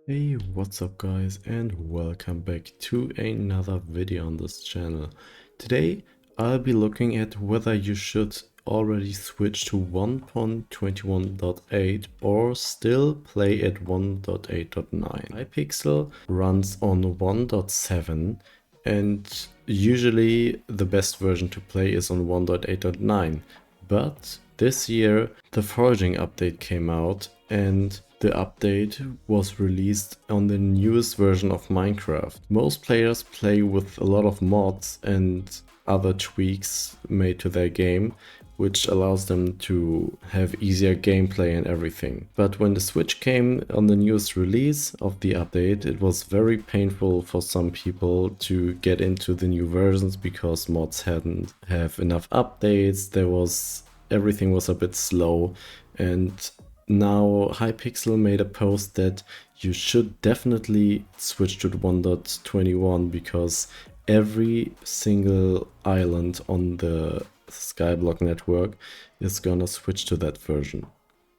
Hey, what's up guys, and welcome back to another video on this channel. Today I'll be looking at whether you should already switch to 1.21.8 or still play at 1.8.9. Hypixel runs on 1.7 and usually the best version to play is on 1.8.9, but this year the foraging update came out and the update was released on the newest version of Minecraft. Most players play with a lot of mods and other tweaks made to their game, which allows them to have easier gameplay and everything. But when the Switch came on the newest release of the update, it was very painful for some people to get into the new versions because mods hadn't have enough updates. Everything was a bit slow, and now Hypixel made a post that you should definitely switch to 1.21 because every single island on the Skyblock network is gonna switch to that version.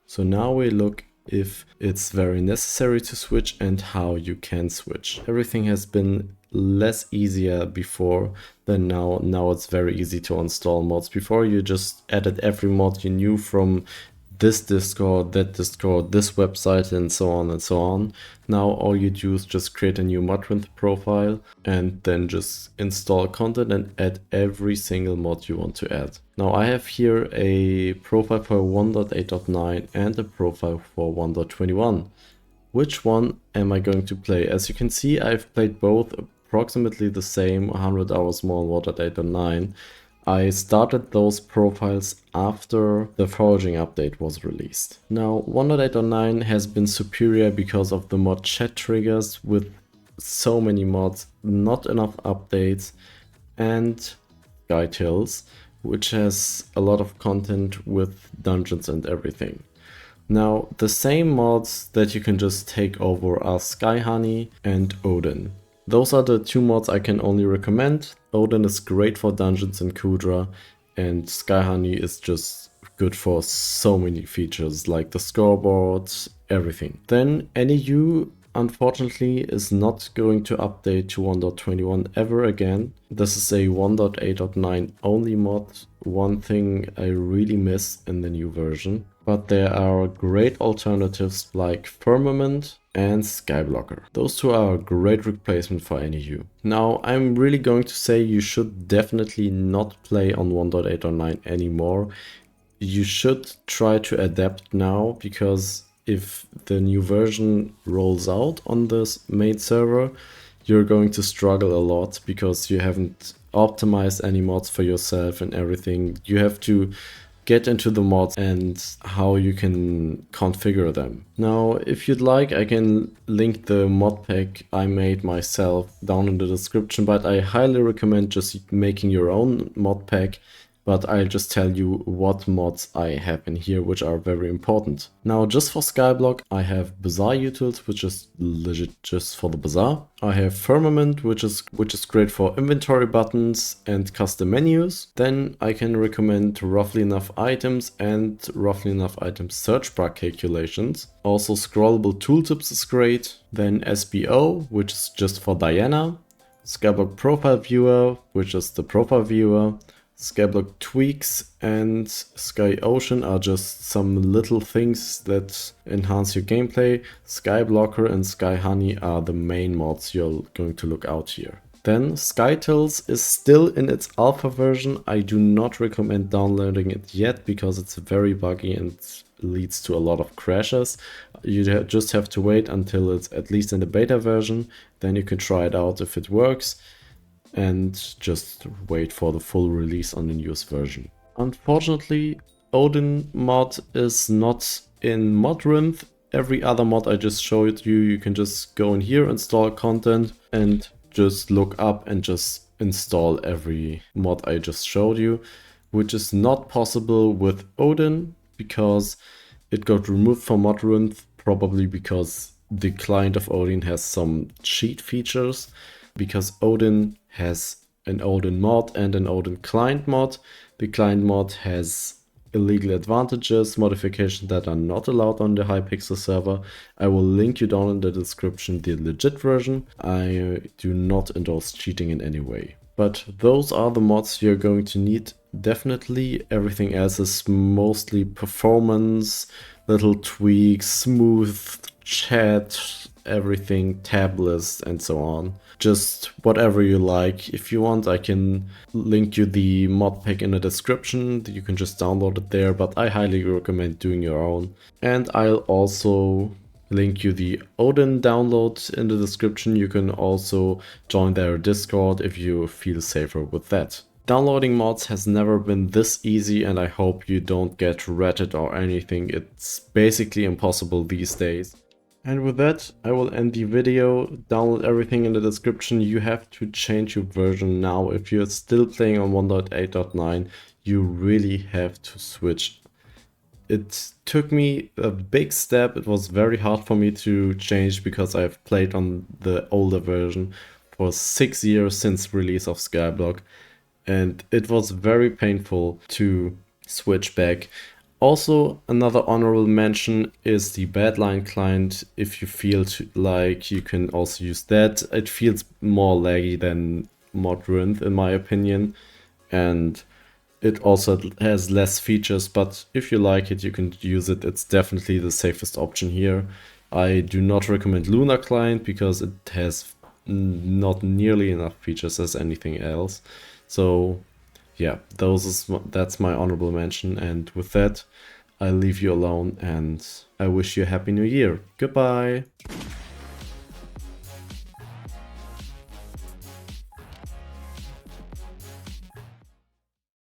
So now we look if it's very necessary to switch and how you can switch. Everything has been less easier before than now. Now it's very easy to install mods. Before you just added every mod you knew from this Discord, that Discord, this website, and so on and so on. Now all you do is just create a new Modrinth profile and then just install content and add every single mod you want to add. Now I have here a profile for 1.8.9 and a profile for 1.21. Which one am I going to play? As you can see, I've played both approximately the same, 100 hours more on 1.8.9. I started those profiles after the foraging update was released. Now 1.8.9 has been superior because of the mod chat triggers with so many mods, not enough updates, and Sky Tills, which has a lot of content with dungeons and everything. Now the same mods that you can just take over are Sky Honey and Odin. Those are the two mods I can only recommend. Odin is great for dungeons and Kudra, and Sky Honey is just good for so many features like the scoreboard, everything. Then NEU unfortunately is not going to update to 1.21 ever again. This is a 1.8.9 only mod, one thing I really miss in the new version. But there are great alternatives like Firmament and Skyblocker. Those two are a great replacement for NEU. Now I'm really going to say you should definitely not play on 1.8.9 anymore. You should try to adapt now, because if the new version rolls out on this main server, you're going to struggle a lot because you haven't optimized any mods for yourself and everything. You have to get into the mods and how you can configure them. Now, if you'd like, I can link the mod pack I made myself down in the description, but I highly recommend just making your own mod pack. But I'll just tell you what mods I have in here, which are very important. Now, just for Skyblock, I have Bazaar Utils, which is legit just for the bazaar. I have Firmament, which is great for inventory buttons and custom menus. Then I can recommend Roughly Enough Items and Roughly Enough Items search bar calculations. Also, Scrollable Tooltips is great. Then SBO, which is just for Diana. Skyblock Profile Viewer, which is the profile viewer. Skyblock Tweaks and Sky Ocean are just some little things that enhance your gameplay. Skyblocker and Sky Honey are the main mods you're going to look out here. Then Sky Tills is still in its alpha version. I do not recommend downloading it yet because it's very buggy and leads to a lot of crashes. You just have to wait until it's at least in the beta version. Then you can try it out if it works, and just wait for the full release on the newest version. Unfortunately, Odin mod is not in Modrinth. Every other mod I just showed you, you can just go in here, install content, and just look up and just install every mod I just showed you, which is not possible with Odin because it got removed from Modrinth, probably because the client of Odin has some cheat features. Because Odin has an Odin mod and an Odin client mod. The client mod has illegal advantages, modifications that are not allowed on the Hypixel server. I will link you down in the description the legit version. I do not endorse cheating in any way. But those are the mods you're going to need. Definitely everything else is mostly performance, little tweaks, smooth chat, everything, tab list and so on. Just whatever you like. If you want, I can link you the mod pack in the description. You can just download it there, but I highly recommend doing your own. And I'll also link you the Odin download in the description. You can also join their Discord if you feel safer with that. Downloading mods has never been this easy, and I hope you don't get ratted or anything. It's basically impossible these days. And with that, I will end the video. Download everything in the description. You have to change your version now. If you're still playing on 1.8.9, you really have to switch. It took me a big step. It was very hard for me to change because I've played on the older version for 6 years since release of Skyblock. And it was very painful to switch back. Also, another honorable mention is the Badline client. If you feel like you can also use that. It feels more laggy than Modrinth in my opinion, and it also has less features, but if you like it, you can use it. It's definitely the safest option here. I do not recommend Luna client because it has not nearly enough features as anything else. So yeah, that's my honorable mention, and with that, I leave you alone and I wish you a happy new year. Goodbye!